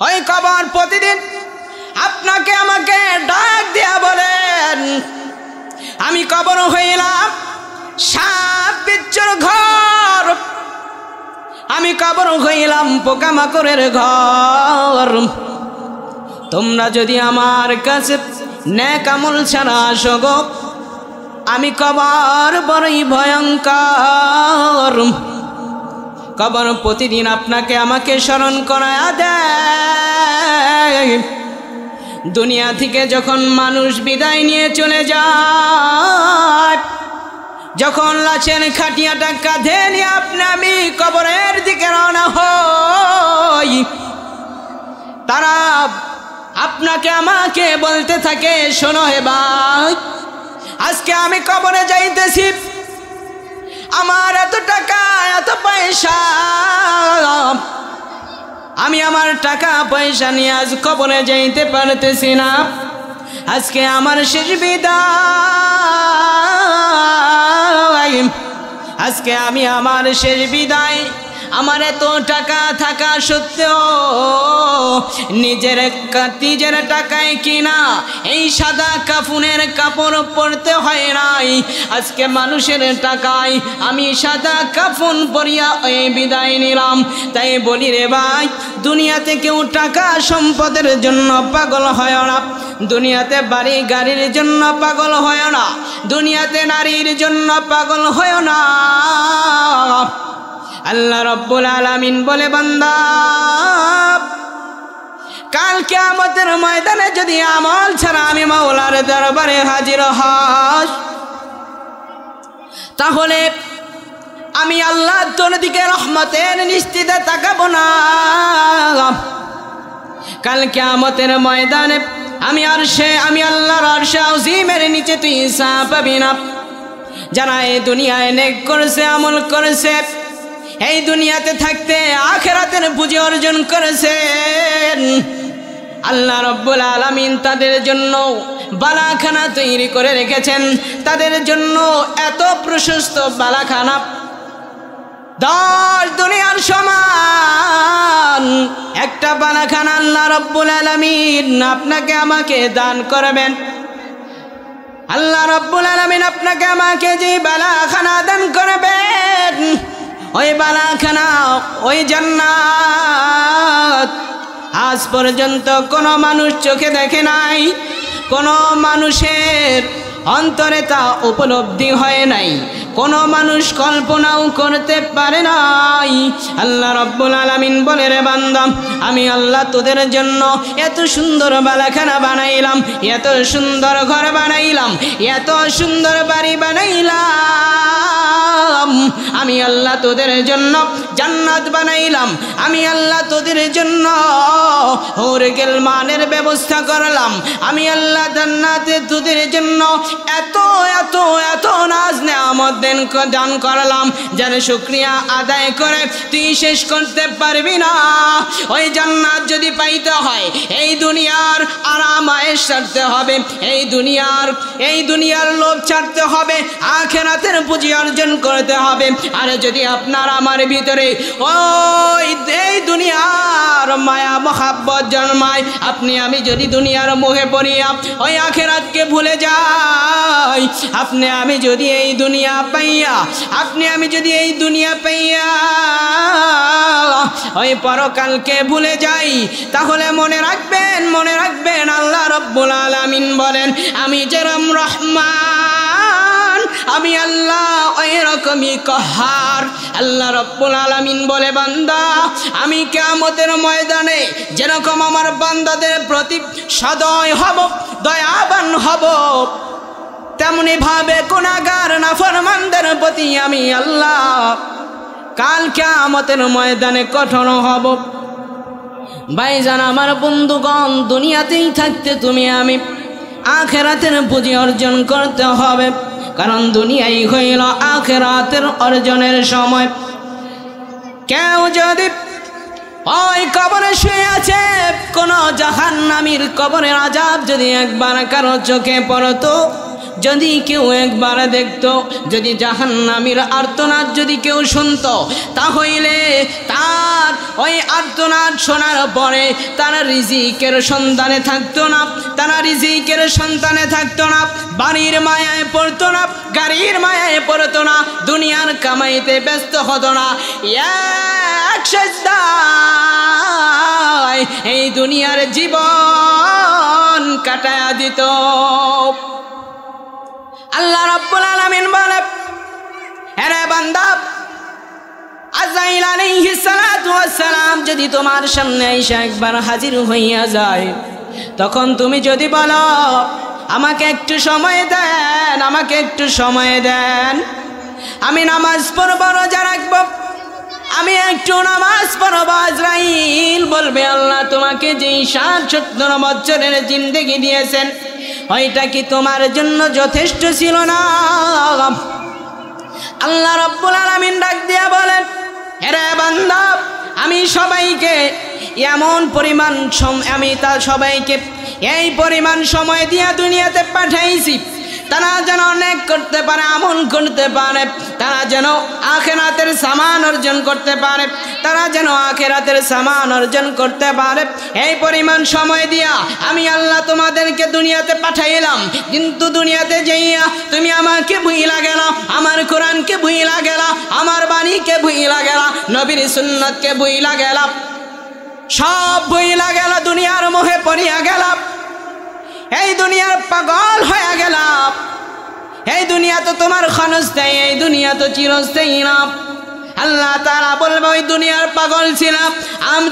ওই কবর প্রতিদিন আপনাকে আমাকে ডাক দিয়া বলেন, আমি কবর হইলাম সাপ বিচ্ছুর ঘর, আমি কবর হইলাম পোকামাকড়ের ঘর। তোমরা যদি আমার কাছে নেক আমল ছাড়া আসো গো, আমি কবর বড়ই ভয়ঙ্কর। কবর প্রতিদিন আপনাকে আমাকে স্মরণ করায়া দেয়। দুনিয়া থেকে যখন মানুষ বিদায় নিয়ে চলে যায়, যখন লাশের খাটিয়াটা কাঁধে নিয়ে আমি কবরের দিকে রওনা হই, তারা আপনাকে আমাকে বলতে থাকে, শোনো হে ভাই, আজকে আমি কবরে যাইতেছি, আমার এত টাকা এত পয়সা, আমি আমার টাকা পয়সা নিয়ে আজ কবরে যাইতে পারতেছি না, আজকে আমার শেষ বিদায়, আজকে আমি আমার শেষ বিদায়। আমার এত টাকা থাকা সত্ত্বেও নিজের টাকায় কিনা এই সাদা কাফনের কাপড় পরতে হয় নাই, আজকে মানুষের টাকায় আমি সাদা কাফন পরিয়া এই বিদায় নিলাম। তাই বলি রে ভাই, দুনিয়াতে কেউ টাকা সম্পদের জন্য পাগল হয় না, দুনিয়াতে বাড়ি গাড়ির জন্য পাগল হয় না, দুনিয়াতে নারীর জন্য পাগল হয় না। আল্লাহ রাব্বুল আলামিন বলে, বান্দা কাল কিয়ামতের ময়দানে যদি আমল ছাড়া আমি মাওলার দরবারে হাজির হস, তাহলে আমি আল্লাহ তোর দিকে রহমতের দৃষ্টিতে তাকাবো না। কাল কিয়ামতের ময়দানে আমি আল্লাহর আরশে আযীমের নিচে তুই হিসাব পাবি না। যারা এই দুনিয়ায় নেক করেছে, আমল করেছে, এই দুনিয়াতে থাকতে আখিরাতের পুঁজি অর্জন করেছেন, আল্লাহ রাব্বুল আলামিন তাদের জন্য বালাখানা তৈরি করে রেখেছেন। তাদের জন্য এত প্রশস্ত বালাখানা 10 দুনিয়ার সমান একটা বালাখানা আল্লাহ রাব্বুল আলামিন আপনাকে আমাকে দান করবেন। আল্লাহ রাব্বুল আলামিন আপনাকে আমাকে যে বালাখানা দান করবেন, ওই বালাখানা, ওই জান্নাত আজ পর্যন্ত কোনো মানুষ চোখে দেখে নাই, কোনো মানুষের অন্তরে তা উপলব্ধি হয় নাই, কোনো মানুষ কল্পনাও করতে পারে নাই। আল্লাহ রাব্বুল আলামিন বলে, রে বান্দা, আমি আল্লাহ তোদের জন্য এত সুন্দর বালাখানা বানাইলাম, এত সুন্দর ঘর বানাইলাম, এত সুন্দর বাড়ি বানাইলাম, আমি আল্লাহ তোদের জন্য জান্নাত বানাইলাম, আমি আল্লাহ তোদের জন্য হুরুল মানের ব্যবস্থা করলাম, আমি আল্লাহ জান্নাতে তোদের জন্য এত এত এত নাজ নেয়ামত দান করলাম, যার শুকরিয়া আদায় করে তুই শেষ করতে পারবি না। ওই জান্নাত যদি পাইতে হয়, এই দুনিয়ার আরাম আয়েশ ছাড়তে হবে, এই দুনিয়ার লোভ ছাড়তে হবে, আখিরাতের পুঁজি অর্জন করতে হবে। আর যদি আপনার আমার ভিতরে ওই এই দুনিয়ার মায়া মহাব্বত জন্মায়, আপনি আমি যদি দুনিয়ার মোহে পড়িয়া ওই আখিরাতকে ভুলে যাই, আপনি আমি যদি এই দুনিয়া পাইয়া ওই পরকালকে ভুলে যাই, তাহলে মনে রাখবেন আল্লাহ রাব্বুল আলামিন বলেন, আমি যেরকম রহমান, আমি আল্লাহ ওই রকমই কাহার। আল্লাহ রাব্বুল আলামিন বলে, বান্দা আমি কিয়ামতের ময়দানে যেরকম আমার বান্দাদের প্রতি সদয় হব, দয়াবান হব, তেমনি ভাবে গুনাহগার নাফরমানদের প্রতি আমি আল্লাহ কাল কিয়ামতের ময়দানে কঠোর হব। ভাইজান, আমার বন্ধুগণ, দুনিয়াতেই থাকতে তুমি আমি আখিরাতের পুঁজি অর্জন করতে হবে, কারণ দুনিয়াই হইল আখিরাতের অর্জনের সময়। কেউ যদি ওই কবরে শুয়ে আছে, কোন জাহান্নামীর কবরের আযাব যদি একবার কারো চোখে পড়তো, যদি কেউ একবার দেখতো, যদি জাহান্নামীর আর্তনাদ যদি কেউ শুনতো, তাহলে তার ওই আর্তনাদ শোনার পরে তারা রিজিকের সন্ধানে থাকতো না, তারা রিজিকের সন্ধানে থাকতো না, বাড়ির মায়ায় পড়তো না, গাড়ির মায়ায় পড়তো না, দুনিয়ার কামাইতে ব্যস্ত হতো না। এক সেজদায় এই দুনিয়ার জীবন কাটায়া দিত। আল্লাহ রাব্বুল আলামিন বলে, হে বান্দা, আজরাইল আলাইহিস সালাতু ওয়াস সালাম যদি তোমার সামনে এসে একবার হাজির হইয়া যায়, তখন তুমি যদি বলো আমাকে একটু সময় দেন, আমাকে একটু সময় দেন, আমি নামাজ পড়ব, রোজা রাখব, আমি একটু নামাজ পড়ব। আজরাইল বলবে, আল্লাহ তোমাকে যেই ৬০-৭০ বছরের জিন্দেগি দিয়েছেন, ওইটা কি তোমার জন্য যথেষ্ট ছিল না? আল্লাহ রাব্বুল আলামিন ডাক দিয়া বলেন, হে বান্দা, আমি সবাইকে এমন পরিমাণ আমি তার সবাইকে এই পরিমাণ সময় দিয়া দুনিয়াতে পাঠাইছি, তারা যেন অনেক করতে পারে, আমল করতে পারে, তারা যেন আখিরাতের সামান অর্জন করতে পারে, তারা যেন আখিরাতের সামান অর্জন করতে পারে। এই পরিমাণ সময় দিয়া আমি আল্লাহ তোমাদেরকে দুনিয়াতে পাঠাইলাম, কিন্তু দুনিয়াতে যাইয়া তুমি আমাকে ভুইলা গেলা, আমার কোরআনকে ভুইলা গেলা, আমার বাণীকে ভুইলা গেলা, নবীর সুন্নতকে ভুইলা গেলা, সব ভুইলা গেলা, দুনিয়ার মোহে পড়িয়া গেলা, এই দুনিয়ার পাগল হয়ে গেলাম। এই দুনিয়া তো তোমার ক্ষণস্থায়ী, এই দুনিয়া তো চিরস্থায়ী না। আল্লাহ তাআলা বলবে, ওই দুনিয়ার পাগল ছিলাম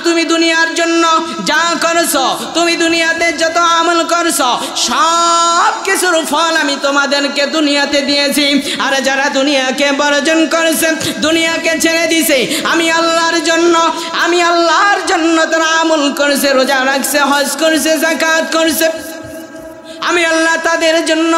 তুমি, দুনিয়ার জন্য যা করছো, তুমি দুনিয়াতে যত আমল করছো, সব কিছুর ফল আমি তোমাদেরকে দুনিয়াতে দিয়েছি। আর যারা দুনিয়াকে বর্জন করেছে, দুনিয়াকে ছেড়ে দিছে, আমি আল্লাহর জন্য, আমি আল্লাহর জন্য তারা আমল করেছে, রোজা রাখছে, হজ করেছে, যাকাত করেছে, আমি আল্লাহ তাদের জন্য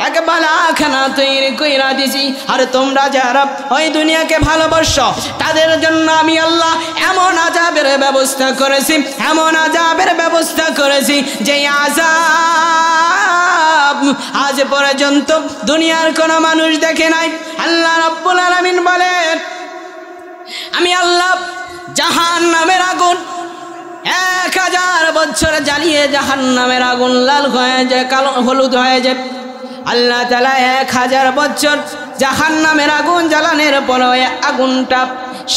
এক বালাখানা তৈরি কইরা দিছি। আর তোমরা যারা ওই দুনিয়াকে ভালোবাসো, তাদের জন্য আমি আল্লাহ এমন আযাবের ব্যবস্থা করেছি, এমন আযাবের ব্যবস্থা করেছি, যে আযাব আজ পর্যন্ত দুনিয়ার কোনো মানুষ দেখে নাই। আল্লাহ রাব্বুল আলামিন বলেন, আমি আল্লাহ জাহান্নামের আগুন 1000 বছর জ্বালিয়ে জাহান্নামের আগুন লাল হয়ে যায়, কালো হলুদ হয়ে যায়। আল্লাহ তাআলা 1000 বছর জাহান্নামের আগুন জ্বালানোর পর আগুনটা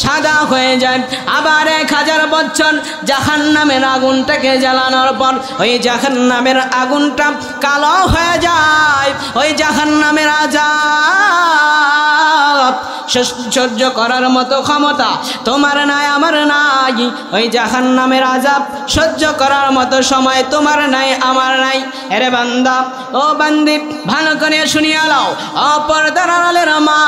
সাদা হয়ে যায়। আবার 1000 বছর জাহান্নামের আগুনটাকে জ্বালানোর পর ওই জাহান্নামের আগুনটা কালো হয়ে যায়। ওই জাহান্নামের আযাব সহ্য করার মতো ক্ষমতা তোমার নাই, আমার নাই। ওই জাহান্নামের আযাব সহ্য করার মতো সময় তোমার নাই, আমার নাই। আরে বান্দা, ও বান্দি, ভালো করে শুনিয়া নাও। অপরদার আড়ালের মা,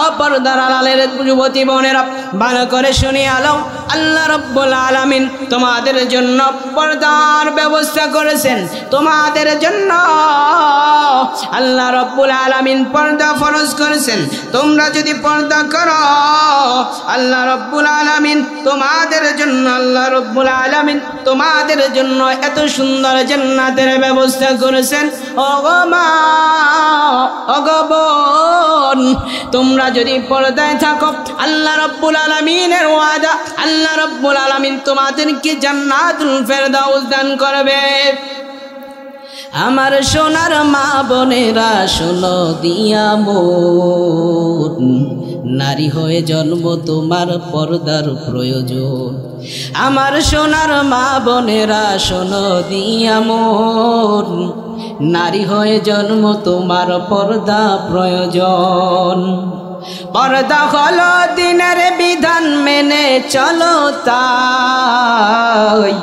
অপরদার আড়ালের যুবতী বোনেরা, ভালো করে শুনিয়া নাও। আল্লাহ রাব্বুল আলামিন তোমাদের জন্য পর্দার ব্যবস্থা করেছেন, তোমাদের জন্য আল্লাহ রাব্বুল আলামিন পর্দা ফরজ করেছেন। তোমরা যদি পর্দা করো, আল্লাহ রাব্বুল আলামিন তোমাদের জন্য, আল্লাহ রাব্বুল আলামিন তোমাদের জন্য এত সুন্দর জান্নাতের ব্যবস্থা করেছেন। ওগো মা, ওগো বোন, তোমরা যদি পর্দায় থাকো, আল্লাহ রাব্বুল আলামিনের ওয়াদা, আল্লাহ রাব্বুল আলামিন তোমাদেরকে জান্নাতুল ফেরদাউস দান করবে। আমার সোনার মা বোনেরা, শোনো দিয়া মন, নারী হয়ে জন্ম তোমার পর্দার প্রয়োজন। আমার সোনার মা বোনেরা, শোনো দিয়া মন, নারী হয়ে জন্ম তোমার পর্দা প্রয়োজন। পর্দা হলো দিনের বিধান মেনে চলো তাই,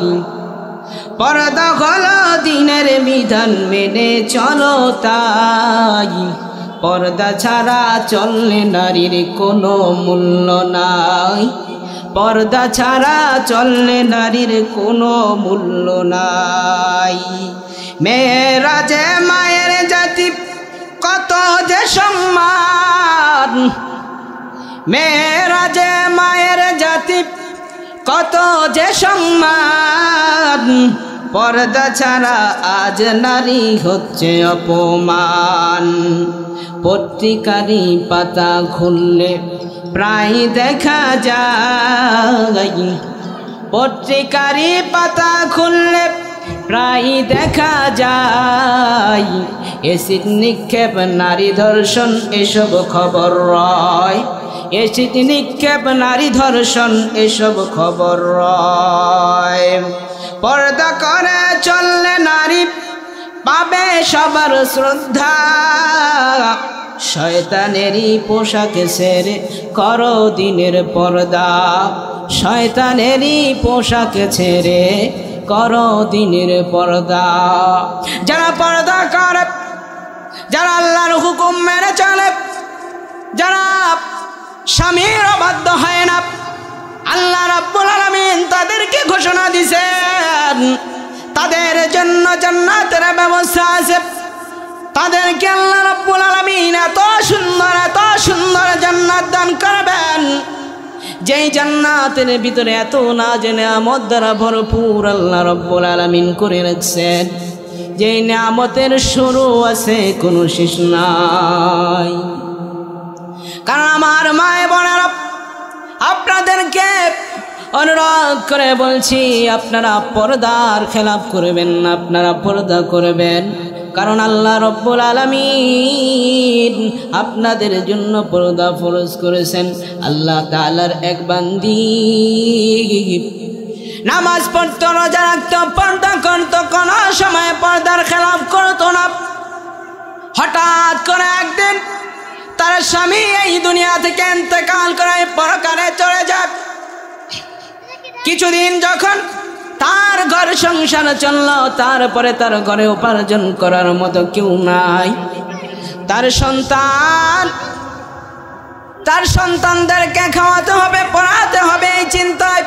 পর্দা হলো দিনের বিধান মেনে চলো তাই। পর্দা ছাড়া চললে নারীর কোনো মূল্য নাই, পর্দা ছাড়া চললে নারীর কোনো মূল্য নাই। মেয়েরা যে মায়ের জাতি, কত যে সম্মান, মেয়েরা যে মায়ের জাতি, কত যে সম্মান। পর্দা ছাড়া আজ নারী হচ্ছে অপমান। পত্রিকারি পাতা খুললে প্রায় দেখা যায়, পত্রিকারি পাতা খুললে প্রায় দেখা যায়, এসিড নিক্ষেপ নারী ধর্ষণ এসব খবর রয়, এসিড নিক্ষেপ নারী ধর্ষণ এসব খবর রয়। পর্দা করে চললে নারী পাবে সবার শ্রদ্ধা, শয়তানেরই পোশাকে ছেড়ে করো দিনের পর্দা, শয়তানেরই পোশাকে ছেড়ে করো দিনের পর্দা। যারা পর্দা করে, যারা আল্লাহর হুকুম মেনে চলে, যারা স্বামীর অবাধ্য হয় না, আল্লাহ রাব্বুল আলামিন তাদেরকে ঘোষণা দিয়েছেন তাদের জন্য জান্নাতের ব্যবস্থা আছে। তাদেরকে আল্লাহ রাব্বুল আলামিন এত সুন্দর জান্নাত দান করবেন, যেই জান্নাতের ভিতরে এত নাজ নেয়ামত দ্বারা ভরপুর আল্লাহ রাব্বুল আলামিন করে রাখছেন, যেই নেয়ামতের শুরু আছে কোনো শেষ নাই। কারণ আমার মায়ে বোনেরা, আপনাদেরকে অনুরোধ করে বলছি, আপনারা পর্দার খেলাপ করবেন না, আপনারা পর্দা করবেন। কারণ আল্লাহ রাব্বুল আলামিন আপনাদের জন্য পর্দা ফরজ করেছেন। আল্লাহ তাআলার এক বান্দি নামাজ পড়তো, রোজা রাখতো, পর্দা করতো, কোনো সময় পর্দার খেলাপ করতো না। হঠাৎ করে একদিন তার স্বামী এই দুনিয়া থেকে ইন্তেকাল করে পরকালে চলে যায়। কিছুদিন যখন তার ঘর সংসার চলল, তারপরে তার ঘরে উপার্জন করার মতো কেউ নাই। তার সন্তানদেরকে খাওয়াতে হবে, পড়াতে হবে, এই চিন্তায়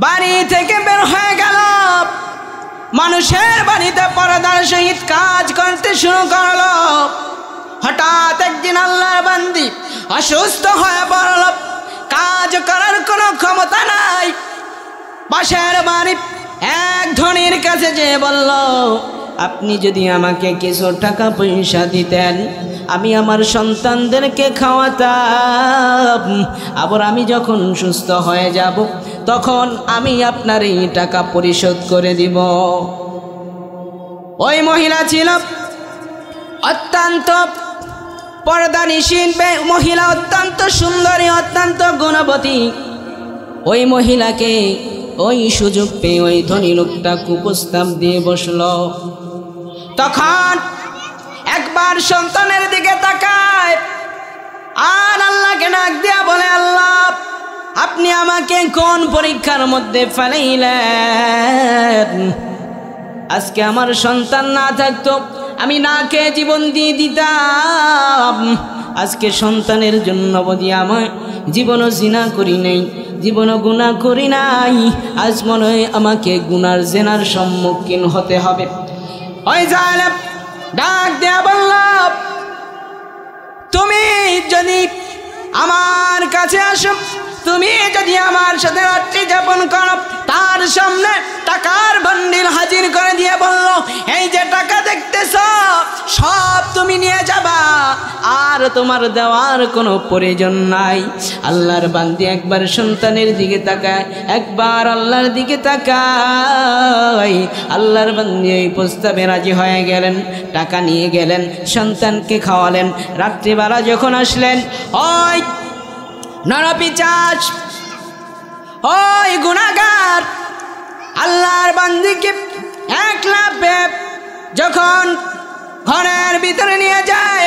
বাড়ি থেকে বের হয়ে গেল। মানুষের বাড়িতে পর্দার সহিত কাজ করতে শুরু করলো। হঠাৎ একদিন আল্লাহর বান্দি অসুস্থ হয়ে পড়ল, কাজ করার কোনো ক্ষমতা নাই। পাশের বাড়ি এক ধনীর কাছে যেয়ে বলল, আপনি যদি আমাকে কিছু টাকা পয়সা দিতেন, আমি আমার সন্তানদেরকে খাওয়াতাম, আবার আমি যখন সুস্থ হয়ে যাব তখন আমি আপনার এই টাকা পরিশোধ করে দিব। ওই মহিলা ছিল অত্যন্ত পর্দানিশীল মহিলা, অত্যন্ত সুন্দরী, অত্যন্ত গুণবতী। ওই মহিলাকে ওই সুযোগ পেয়ে ওই ধনী লোকটা কুপ্রস্তাব দিয়ে বসল। তখন একবার সন্তানের দিকে তাকায় আর আল্লাহকে ডাক দিয়া বলে, আল্লাহ আপনি আমাকে কোন পরীক্ষার মধ্যে ফেলাইলেন? আজকে আমার সন্তান না থাকতো আমি না খেয়ে জীবন দিয়ে দিতাম। আজকে সন্তানের জন্য বলি আমায় জীবনও জিনা করি নাই, জীবনও গুনাহ করি নাই, আজ মনে হয় আমাকে গুনার জেনার সম্মুখীন হতে হবে। ওই জালেম ডাক দেয়া বলল, তুমি যদি আমার কাছে আসো, তুমি যদি আমার সাথে রাত্রি যাপন করো, তার সামনে টাকার বান্ডিল হাজির করে দিয়ে বলল, এই যে টাকা দেখতেছ সব তুমি নিয়ে যাবা, আর তোমার দেওয়ার কোনো প্রয়োজন নাই। আল্লাহর বান্দি একবার সন্তানের দিকে তাকায়, একবার আল্লাহর দিকে তাকায়। আল্লাহর বান্দি এই প্রস্তাবে রাজি হয়ে গেলেন, টাকা নিয়ে গেলেন, সন্তানকে খাওয়ালেন। রাত্রিবেলা যখন আসলেন, ওই নরপিশাচ, ওই গুনাহগার আল্লাহর বান্দিকে এক লাফে যখন ঘরের ভিতরে নিয়ে যায়,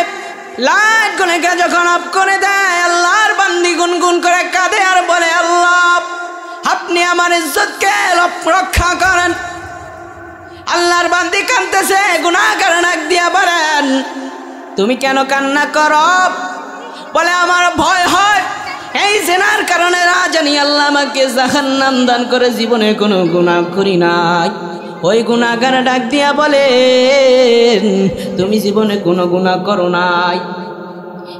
লাইট গুলোকে যখন অফ করে দেয়, আল্লাহর বান্দি গুনগুন করে কাঁদে আর বলে, আল্লাহ আপনি আমার ইজ্জতকে রক্ষা করেন। আল্লাহর বান্দি কাঁদতেছে, গুনাহগার ডাক দিয়া বলেন, তুমি কেন কান্না করো? বলে, আমার ভয় হয় এই জিনার কারণে জানি আল্লাহ আমাকে জাহান্নাম দান করে, জীবনে কোনো গুনাহ করি নাই। ওই গুনাহগার ডাক দিয়া বলে, তুমি জীবনে কোনো গুনাহ করো নাই,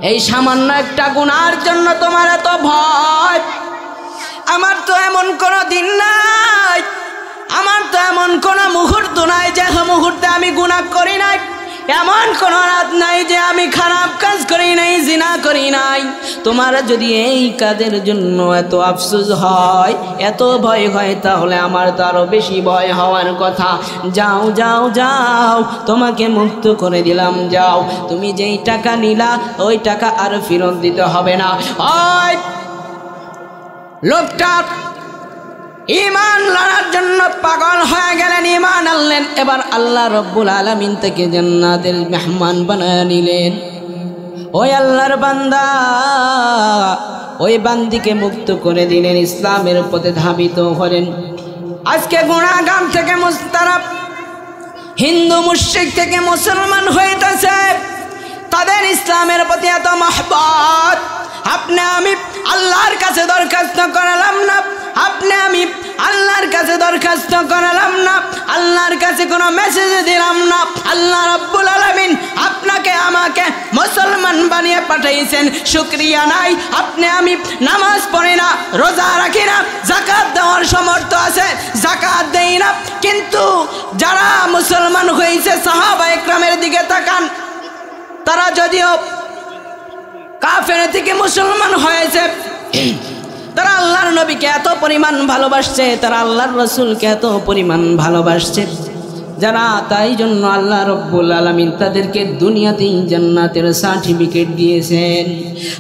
এই সামান্য একটা গুনার জন্য তোমার এত ভয়? আমার তো এমন কোনো দিন নাই মুহূর্তে আমি গুনাহ করি নাই, এমন কোন রাত নাই যে আমি খারাপ কাজ করি নাই, জিনা করি নাই। তোমার যদি এই কাজের জন্য এত আফসোস হয়, এত ভয় হয়, তাহলে আমার তো আরো বেশি ভয় হওয়ার কথা। যাও যাও যাও, তোমাকে মুক্ত করে দিলাম, যাও। তুমি যেই টাকা নিলা ওই টাকা আর ফেরত দিতে হবে না। ওই লোকটা ঈমান আনার জন্য পাগল হয়ে গেলেন, ঈমান আনলেন। এবার আল্লাহ রব্বুল আলামিন থেকে জান্নাতের মেহমান বানায় নিলেন। ওই আল্লাহর বান্দা ওই বান্দিকে মুক্ত করে দিলেন, ইসলামের পথে ধাবিত হলেন। আজকে গুনাহগার থেকে মুস্তারাব, হিন্দু মুশরিক থেকে মুসলমান হইতেছে, তাদের ইসলামের প্রতি এত মহব্বত। আপনি আমি আল্লাহর কাছে দরখাস্ত করলাম না, আপনি আমি আল্লাহর কাছে দরখাস্ত করলাম না, আল্লাহর কাছে কোনো মেসেজ দিলাম না। আল্লাহ রাব্বুল আলামিন আপনাকে আমাকে মুসলমান বানিয়ে পাঠাইছেন, শুকরিয়া নাই। আপনি আমি নামাজ পড়ি না, রোজা রাখি না, যাকাত দেওয়ার সামর্থ্য আছে, যাকাত দেই না, কিন্তু যারা মুসলমান হয়েছে সাহাবা একরামের দিকে তাকান, তারা যদিও কাফের থেকে মুসলমান হয়েছে, তারা আল্লাহর নবীকে এত পরিমাণ ভালোবাসছে, তারা আল্লাহর রাসূলকে এত পরিমাণ ভালোবাসছে, যারা তাই জন্য আল্লাহ রব্বুল আলামিন তাদেরকে দুনিয়াতেই জান্নাতের সার্টিফিকেট দিয়েছেন।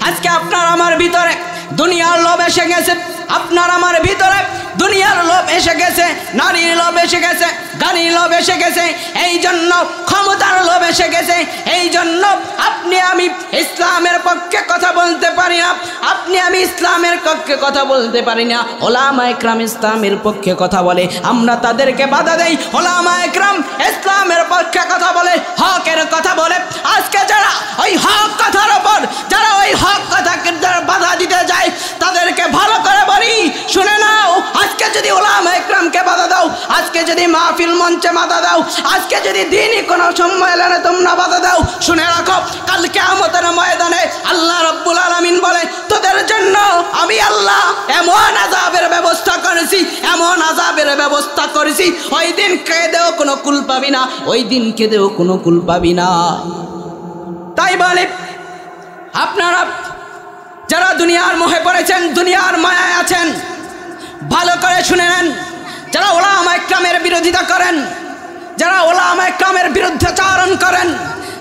আজকে আপনার আমার ভিতরে দুনিয়ার লোভ এসে গেছে, আপনার আমার ভিতরে দুনিয়ার লোভ এসে গেছে, নারীর লোভ এসে গেছে, গাড়ির লোভ এসে গেছে, এই জন্য ক্ষমতার লোভ এসে গেছে, এই জন্য আপনি আমি ইসলামের পক্ষে কথা বলতে পারি না, আপনি আমি ইসলামের পক্ষে কথা বলতে পারি না। ওলামায়ে কেরাম ইসলামের পক্ষে কথা বলে, আমরা তাদেরকে বাধা দেই। ওলামায়ে কেরাম ইসলামের পক্ষে কথা বলে, হকের কথা বলে। আজকে যারা ওই হক কথার উপর, যারা ওই হক কথাকে বাধা দিতে যায়, তাদেরকে ভালো করে বলি, শুনে নাও, আজকে যদি ওলামায়ে কেরামকে বাধা দাও, আজকে যদি মাহফিল মঞ্চে বাধা দাও, আজকে যদি দ্বীনি কোনো সম্মেলনে তোমরা বাধা দাও, শুনে রাখো, কাল কিয়ামতের ময়দানে আল্লাহ রাব্বুল আলামিন বলে, তোদের জন্য আমি আল্লাহ এমন আযাবের ব্যবস্থা করেছি, এমন আযাবের ব্যবস্থা করেছি, ওই দিন কেঁদেও কোনো কুল পাবি না, ওই দিন কেঁদেও কোনো কুল পাবি না। তাই বলে আপনারা যারা দুনিয়ার মোহে পড়েছেন, দুনিয়ার মায়ায় আছেন, ভালো করে শুনে নেন। যারা ওলামায়ে কেরামের বিরোধিতা করেন, যারা ওলামায়ে কেরামের বিরুদ্ধাচরণ করেন,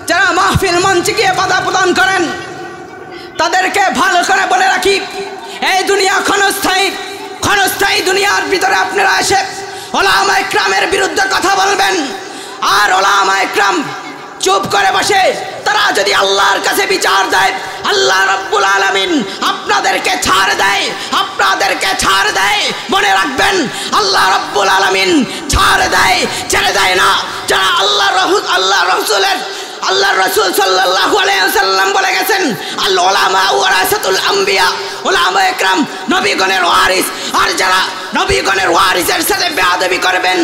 যারা মাহফিল মঞ্চে গিয়ে বাধা প্রদান করেন, তাদেরকে ভালো করে বলে রাখি, এই দুনিয়া ক্ষণস্থায়ী, ক্ষণস্থায়ী দুনিয়ার ভিতরে আপনারা এসে ওলামায়ে কেরামের বিরুদ্ধে কথা বলবেন, আর ওলামায়ে কেরাম চুপ করে বসে তারা যদি আল্লাহর কাছে বিচার দেয়, আল্লাহ রাব্বুল আলামিন আপনাদেরকে ছাড় দেয়, আপনাদেরকে ছাড় দেয়। মনে রাখবেন, আল্লাহ রাব্বুল আলামিন ছাড় দেয়, ছেড়ে দেয় না। যারা আল্লাহ রাসূল সাল্লাল্লাহু আলাইহি ওয়াসাল্লাম বলে গেছেন, আল উলামা ওয়ারাসাতুল আম্বিয়া, ওলামায়ে কেরাম নবীগণের ওয়ারিস। আর যারা নবীগণের ওয়ারিসের সাথে বেয়াদবি করবেন,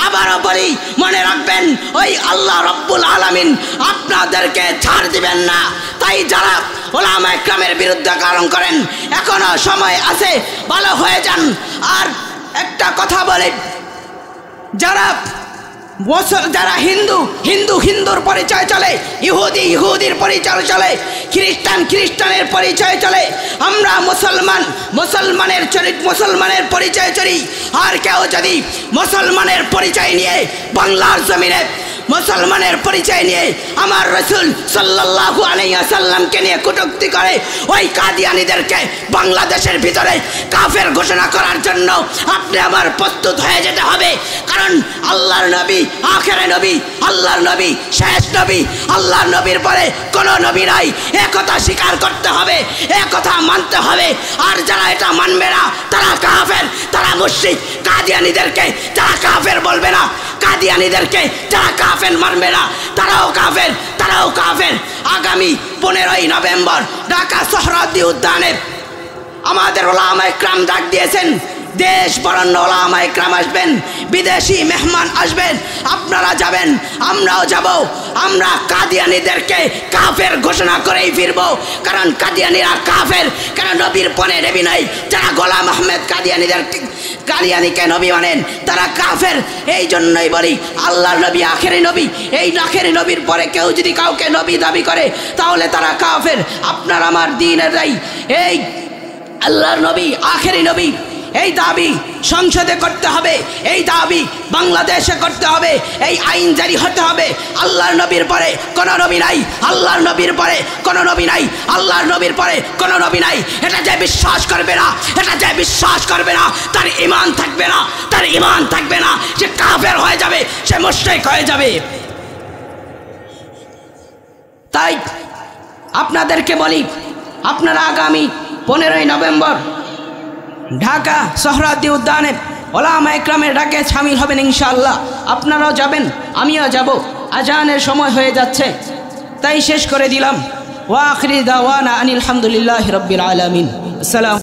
আবারও বলি, মনে রাখবেন, ওই আল্লাহ রাব্বুল আলামিন আপনাদেরকে ছাড় দিবেন না। তাই যারা ওলামায়ে কেরামের বিরুদ্ধে কারণ করেন, এখনো সময় আছে, ভালো হয়ে যান। আর একটা কথা বলি, যারা হিন্দুর পরিচয় চলে, ইহুদির পরিচয় চলে, খ্রিস্টানের পরিচয় চলে, আমরা মুসলমানের পরিচয় চলি। আর কেউ যদি মুসলমানের পরিচয় নিয়ে বাংলার জমিনে মুসলমানের পরিচয় নিয়ে আমার রাসূল সাল্লাল্লাহু আলাইহি ওয়াসাল্লামকে নিয়ে কটূক্তি করে, ওই কাদিয়ানীদেরকে বাংলাদেশের ভিতরে কাফের ঘোষণা করার জন্য আপনি আমার প্রস্তুত হয়ে যেতে হবে। কারণ আল্লাহর নবী আখেরে নবী, আল্লাহর নবী শেষ নবী, আল্লাহর নবীর পরে কোনো নবী নাই, একথা স্বীকার করতে হবে, একথা মানতে হবে। আর যারা এটা মানবে না তারা কাফের, তারা মুশরিক। কাদিয়ানীদেরকে যারা কাফের বলবে না, কাদিয়ানীদেরকে যারা কাফের মানবে না, তারাও কাফের। আগামী 15ই নভেম্বর ঢাকা সোহরাওয়ার্দী উদ্যানে আমাদের ওলামায়ে কেরাম ডাক দিয়েছেন, দেশ বরণ্য ওলামায়ে কেরাম আসবেন, বিদেশি মেহমান আসবেন, আপনারা যাবেন, আমরাও যাব। আমরা কাদিয়ানীদেরকে কাফের ঘোষণা করেই ফিরবো, কারণ কাদিয়ানীরা কাফের, কারণ নবীর পরে নবী নাই। যারা গোলাম আহমেদ কাদিয়ানীদের কাদিয়ানীকে নবী মানেন, তারা কাফের। এই জন্যই বলি আল্লাহর নবী আখেরি নবী। এই আখেরি নবীর পরে কেউ যদি কাউকে নবী দাবি করে তাহলে তারা কাফের। আপনার আমার দ্বীনের দায়ী এই আল্লাহর নবী আখেরি নবী, এই দাবি সংসদে করতে হবে, এই দাবি বাংলাদেশে করতে হবে, এই আইন জারি হতে হবে। আল্লাহর নবীর পরে কোনো নবী নাই, আল্লাহর নবীর পরে কোনো নবী নাই, আল্লাহর নবীর পরে কোনো নবী নাই। এটা যে বিশ্বাস করবে না, এটা যে বিশ্বাস করবে না, তার ঈমান থাকবে না, তার ঈমান থাকবে না, সে কাফের হয়ে যাবে, সে মুশরিক হয়ে যাবে। তাই আপনাদেরকে বলি, আপনারা আগামী 15ই নভেম্বর ঢাকা সোহরাওয়ার্দী উদ্যানে ওলামা ইকরামের ডাকে শামিল হবেন ইনশাআল্লাহ। আপনারাও যাবেন, আমিও যাব। আজানের সময় হয়ে যাচ্ছে, তাই শেষ করে দিলাম। ওয়া আখিরি দাওয়ানা আনিল হামদুলিল্লাহি রাব্বিল আলামিন। আসসালাম।